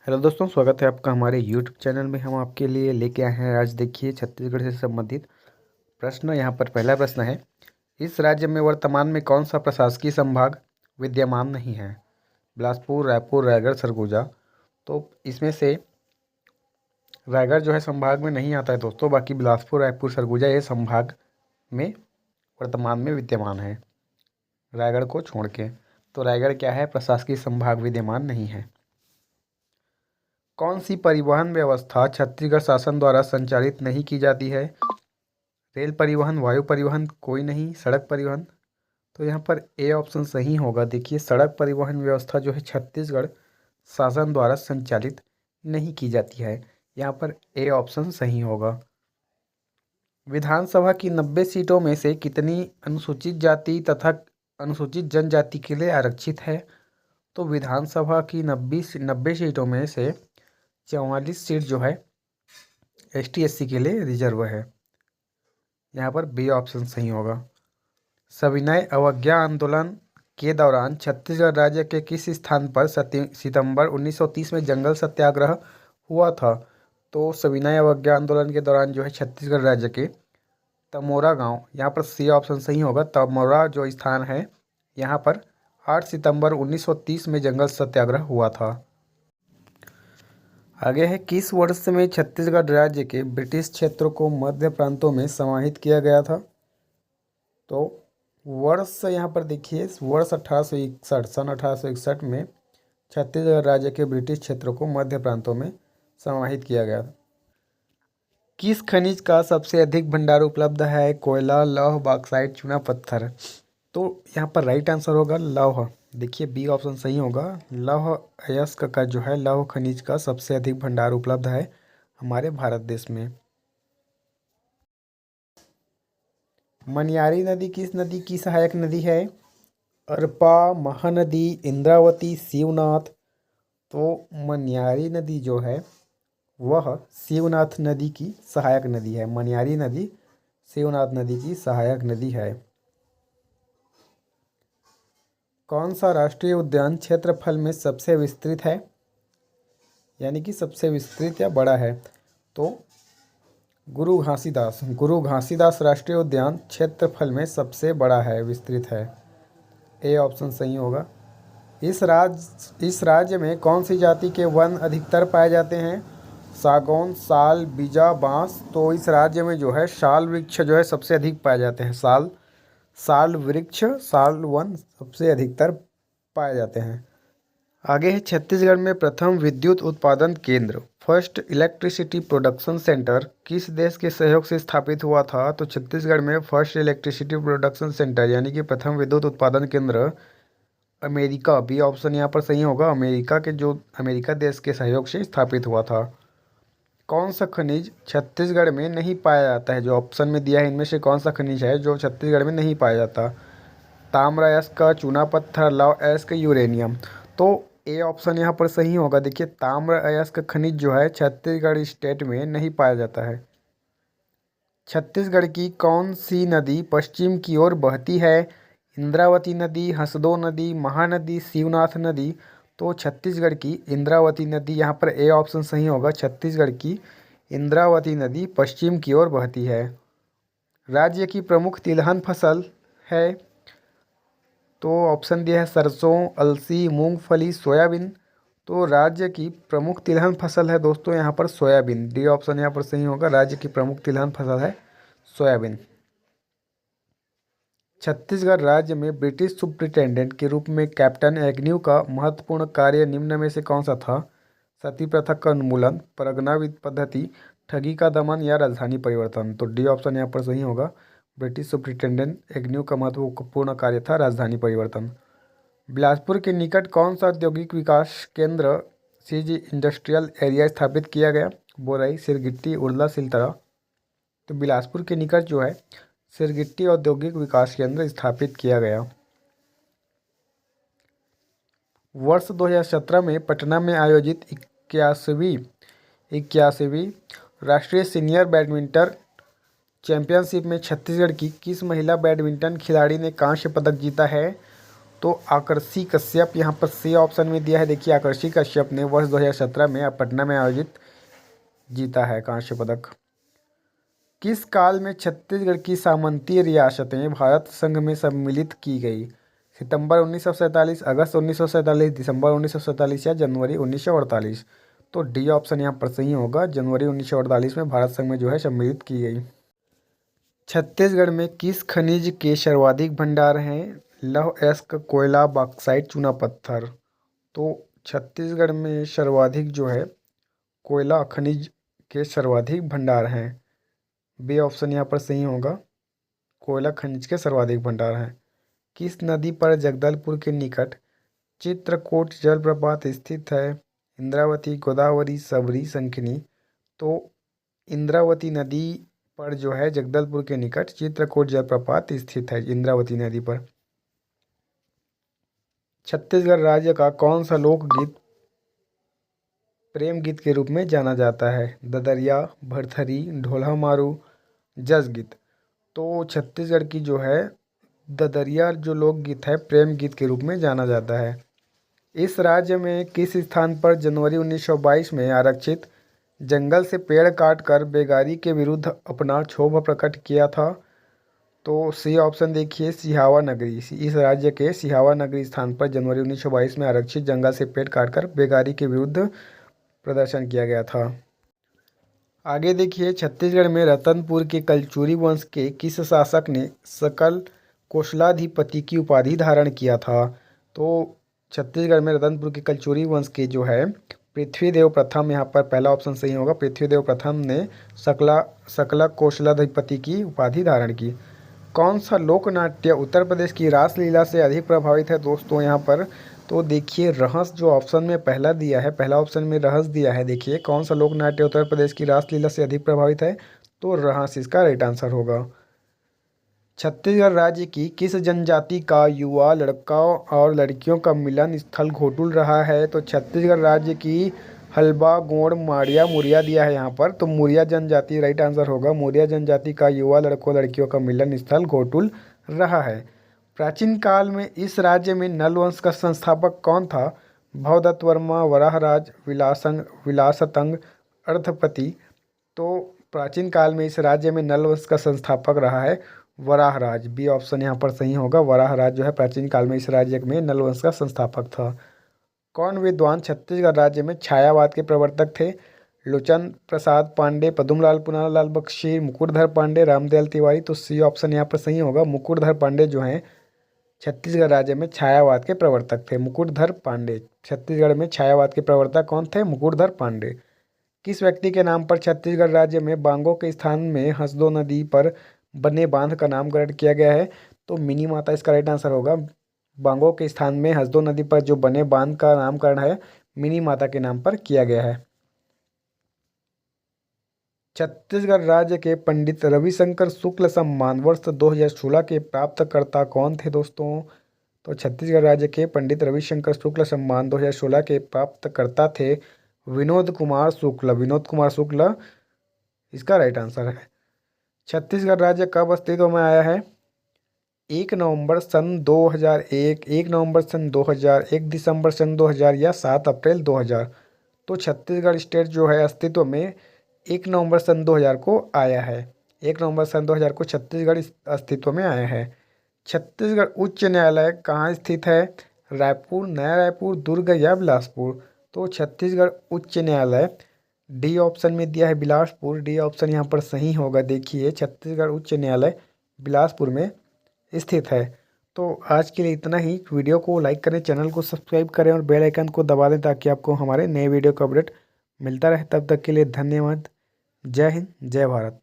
Hello दोस्तों, स्वागत है आपका हमारे यूट्यूब चैनल में। हम आपके लिए लेके आए हैं आज देखिए छत्तीसगढ़ से संबंधित प्रश्न। यहाँ पर पहला प्रश्न है, इस राज्य में वर्तमान में कौन सा प्रशासकीय संभाग विद्यमान नहीं है? बिलासपुर, रायपुर, रायगढ़, सरगुजा। तो इसमें से रायगढ़ जो है संभाग में नहीं आता है दोस्तों, बाकी बिलासपुर, रायपुर, सरगुजा ये संभाग में वर्तमान में विद्यमान है, रायगढ़ को छोड़ के। तो रायगढ़ क्या है? प्रशासकीय संभाग विद्यमान नहीं है। कौन सी परिवहन व्यवस्था छत्तीसगढ़ शासन द्वारा संचालित नहीं की जाती है? रेल परिवहन, वायु परिवहन, कोई नहीं, सड़क परिवहन। तो यहाँ पर ए ऑप्शन सही होगा। देखिए, सड़क परिवहन व्यवस्था जो है छत्तीसगढ़ शासन द्वारा संचालित नहीं की जाती है। यहाँ पर ए ऑप्शन सही होगा। विधानसभा की 90 सीटों में से कितनी अनुसूचित जाति तथा अनुसूचित जनजाति के लिए आरक्षित है? तो विधानसभा की 90 सीटों में से 44 सीट जो है ST SC के लिए रिजर्व है। यहाँ पर बी ऑप्शन सही होगा। सविनय अवज्ञा आंदोलन के दौरान छत्तीसगढ़ राज्य के किस स्थान पर सितंबर 1930 में जंगल सत्याग्रह हुआ था? तो सविनय अवज्ञा आंदोलन के दौरान जो है छत्तीसगढ़ राज्य के तमोरा गांव, यहाँ पर सी ऑप्शन सही होगा। तमोरा जो स्थान है यहाँ पर 8 सितंबर 1930 में जंगल सत्याग्रह हुआ था। आगे है, किस वर्ष में छत्तीसगढ़ राज्य के ब्रिटिश क्षेत्रों को मध्य प्रांतों में समाहित किया गया था? तो वर्ष यहाँ पर देखिए, वर्ष 1861, सन 1861 में छत्तीसगढ़ राज्य के ब्रिटिश क्षेत्रों को मध्य प्रांतों में समाहित किया गया था। किस खनिज का सबसे अधिक भंडार उपलब्ध है? कोयला, लौह, बॉक्साइट, चूना पत्थर। तो यहाँ पर राइट आंसर होगा लौह। देखिए, बी ऑप्शन सही होगा। लौह अयस्क का जो है लौह खनिज का सबसे अधिक भंडार उपलब्ध है हमारे भारत देश में। मनियारी नदी किस नदी की सहायक नदी है? अरपा, महानदी, इंद्रावती, शिवनाथ। तो मनियारी नदी जो है वह शिवनाथ नदी की सहायक नदी है। मनियारी नदी शिवनाथ नदी की सहायक नदी है। कौन सा राष्ट्रीय उद्यान क्षेत्रफल में सबसे विस्तृत है, यानी कि सबसे विस्तृत या बड़ा है? तो गुरु घासीदास राष्ट्रीय उद्यान क्षेत्रफल में सबसे बड़ा है, विस्तृत है। ए ऑप्शन सही होगा। इस राज्य में कौन सी जाति के वन अधिकतर पाए जाते हैं? सागौन, साल, बीजा, बांस। तो इस राज्य में जो है साल वृक्ष जो है सबसे अधिक पाए जाते हैं। साल वृक्ष, साल वन सबसे अधिकतर पाए जाते हैं। आगे है, छत्तीसगढ़ में प्रथम विद्युत उत्पादन केंद्र, फर्स्ट इलेक्ट्रिसिटी प्रोडक्शन सेंटर किस देश के सहयोग से स्थापित हुआ था? तो छत्तीसगढ़ में फर्स्ट इलेक्ट्रिसिटी प्रोडक्शन सेंटर यानी कि प्रथम विद्युत उत्पादन केंद्र अमेरिका, बी ऑप्शन यहाँ पर सही होगा। अमेरिका देश के सहयोग से स्थापित हुआ था। कौन सा खनिज छत्तीसगढ़ में नहीं पाया जाता है? जो ऑप्शन में दिया है इनमें से कौन सा खनिज है जो छत्तीसगढ़ में नहीं पाया जाता? ताम्र अयस्क, चूना पत्थर, लौह अयस्क, यूरेनियम। तो ए ऑप्शन यहाँ पर सही होगा। देखिए, ताम्र अयस्क खनिज जो है छत्तीसगढ़ स्टेट में नहीं पाया जाता है। छत्तीसगढ़ की कौन सी नदी पश्चिम की ओर बहती है? इंद्रावती नदी, हसदो नदी, महानदी, शिवनाथ नदी। तो छत्तीसगढ़ की इंद्रावती नदी, यहाँ पर ए ऑप्शन सही होगा। छत्तीसगढ़ की इंद्रावती नदी पश्चिम की ओर बहती है। राज्य की प्रमुख तिलहन फसल है? तो ऑप्शन दिया है सरसों, अलसी, मूंगफली, सोयाबीन। तो राज्य की प्रमुख तिलहन फसल है दोस्तों यहाँ पर सोयाबीन। डी ऑप्शन यहाँ पर सही होगा। राज्य की प्रमुख तिलहन फसल है सोयाबीन। छत्तीसगढ़ राज्य में ब्रिटिश सुप्रिंटेंडेंट के रूप में कैप्टन एग्न्यू का महत्वपूर्ण कार्य निम्न में से कौन सा था? सती प्रथा का उन्मूलन, परगना पद्धति, ठगी का दमन या राजधानी परिवर्तन। तो डी ऑप्शन यहाँ पर सही होगा। ब्रिटिश सुप्रिंटेंडेंट एग्न्यू का महत्वपूर्ण कार्य था राजधानी परिवर्तन। बिलासपुर के निकट कौन सा औद्योगिक विकास केंद्र CG इंडस्ट्रियल एरिया स्थापित किया गया? बोरई, सिरगिट्टी, उरला, सिलतरा। तो बिलासपुर के निकट जो है सिरगिट्टी औद्योगिक विकास केंद्र स्थापित किया गया। वर्ष 2017 में पटना में आयोजित 81वीं राष्ट्रीय सीनियर बैडमिंटन चैंपियनशिप में छत्तीसगढ़ की किस महिला बैडमिंटन खिलाड़ी ने कांस्य पदक जीता है? तो आकर्षी कश्यप यहाँ पर सी ऑप्शन में दिया है। देखिए आकर्षी कश्यप ने वर्ष 2017 में पटना में आयोजित जीता है कांस्य पदक। किस काल में छत्तीसगढ़ की सामंतीय रियासतें भारत संघ में सम्मिलित की गई? सितंबर 1947, अगस्त 1947, दिसंबर 1947 या जनवरी 1948? तो डी ऑप्शन यहाँ पर सही होगा, जनवरी 1948 में भारत संघ में जो है सम्मिलित की गई। छत्तीसगढ़ में किस खनिज के सर्वाधिक भंडार हैं? लौह अयस्क, कोयला, बॉक्साइट, चूना पत्थर? तो छत्तीसगढ़ में सर्वाधिक जो है कोयला खनिज के सर्वाधिक भंडार हैं। बी ऑप्शन यहाँ पर सही होगा, कोयला खनिज के सर्वाधिक भंडार हैं। किस नदी पर जगदलपुर के निकट चित्रकूट जलप्रपात स्थित है? इंद्रावती, गोदावरी, सबरी, शंखिनी? तो इंद्रावती नदी पर जो है जगदलपुर के निकट चित्रकूट जलप्रपात स्थित है, इंद्रावती नदी पर। छत्तीसगढ़ राज्य का कौन सा लोकगीत प्रेम गीत के रूप में जाना जाता है? ददरिया, भरथरी, ढोलहा मारू, जस गीत? तो छत्तीसगढ़ की जो है ददरिया जो लोकगीत है प्रेम गीत के रूप में जाना जाता है। इस राज्य में किस स्थान पर जनवरी 1922 में आरक्षित जंगल से पेड़ काटकर बेगारी के विरुद्ध अपना क्षोभ प्रकट किया था? तो सी ऑप्शन देखिए, सिहावा नगरी। इस राज्य के सिहावा नगरी स्थान पर जनवरी 1922 में आरक्षित जंगल से पेड़ काटकर बेगारी के विरुद्ध प्रदर्शन किया गया था। आगे देखिए, छत्तीसगढ़ में रतनपुर के कलचुरी वंश के किस शासक ने सकल कोशलाधिपति की उपाधि धारण किया था? तो छत्तीसगढ़ में रतनपुर के कलचुरी वंश के जो है पृथ्वीदेव प्रथम, यहाँ पर पहला ऑप्शन सही होगा, पृथ्वीदेव प्रथम ने सकला कोशलाधिपति की उपाधि धारण की। कौन सा लोक नाट्य उत्तर प्रदेश की रासलीला से अधिक प्रभावित है दोस्तों यहाँ पर? तो देखिए रहस जो ऑप्शन में पहला दिया है, पहला ऑप्शन में रहस दिया है। देखिए कौन सा लोक नाट्य उत्तर प्रदेश की रासलीला से अधिक प्रभावित है? तो रहस इसका राइट आंसर होगा। छत्तीसगढ़ राज्य की किस जनजाति का युवा लड़कों और लड़कियों का मिलन स्थल घोटुल रहा है? तो छत्तीसगढ़ राज्य की हल्बा, गोंड, माड़िया, मुरिया दिया है यहाँ पर, तो मुरिया जनजाति राइट आंसर होगा। मुरिया जनजाति का युवा लड़कों लड़कियों का मिलन स्थल घोटुल रहा है। प्राचीन काल में इस राज्य में नल वंश का संस्थापक कौन था? भवदत्त वर्मा, वराहराज, विलासतंग, अर्थपति? तो प्राचीन काल में इस राज्य में नल वंश का संस्थापक रहा है वराहराज। बी ऑप्शन यहाँ पर सही होगा, वराहराज जो है प्राचीन काल में इस राज्य में नल वंश का संस्थापक था। कौन विद्वान छत्तीसगढ़ राज्य में छायावाद के प्रवर्तक थे? लोचन प्रसाद पांडे, पद्मलाल, पुनालाल बख्शी, मुकुटधर पांडे, रामदयाल तिवारी? तो सी ऑप्शन यहाँ पर सही होगा, मुकुटधर पांडे जो हैं छत्तीसगढ़ राज्य में छायावाद के प्रवर्तक थे। मुकुटधर पांडे छत्तीसगढ़ में छायावाद के प्रवर्तक कौन थे? मुकुटधर पांडे। किस व्यक्ति के नाम पर छत्तीसगढ़ राज्य में बांगो के स्थान में हसदो नदी पर बने बांध का नामकरण किया गया है? तो मिनी माता इसका राइट आंसर होगा। बांगो के स्थान में हसदो नदी पर जो बने बांध का नामकरण है मिनी माता के नाम पर किया गया है। छत्तीसगढ़ राज्य के पंडित रविशंकर शुक्ल सम्मान वर्ष 2016 के प्राप्तकर्ता कौन थे दोस्तों? तो छत्तीसगढ़ राज्य के पंडित रविशंकर शुक्ल सम्मान 2016 के प्राप्तकर्ता थे विनोद कुमार शुक्ल। विनोद कुमार शुक्ल इसका राइट आंसर है। छत्तीसगढ़ राज्य कब अस्तित्व में आया है? 1 नवंबर सन 2001, 1 नवंबर सन 2000, 1 दिसंबर सन 2000 या 7 अप्रैल 2000? तो छत्तीसगढ़ स्टेट जो है अस्तित्व में 1 नवंबर सन 2000 को आया है। 1 नवंबर सन 2000 को छत्तीसगढ़ अस्तित्व में आया है। छत्तीसगढ़ उच्च न्यायालय कहाँ स्थित है? रायपुर, नया रायपुर, दुर्ग या बिलासपुर? तो छत्तीसगढ़ उच्च न्यायालय डी ऑप्शन में दिया है बिलासपुर। डी ऑप्शन यहाँ पर सही होगा। देखिए छत्तीसगढ़ उच्च न्यायालय बिलासपुर में स्थित है। तो आज के लिए इतना ही। वीडियो को लाइक करें, चैनल को सब्सक्राइब करें और बेल आइकन को दबा दें ताकि आपको हमारे नए वीडियो का अपडेट मिलता रहे। तब तक के लिए धन्यवाद। जय हिंद, जय भारत।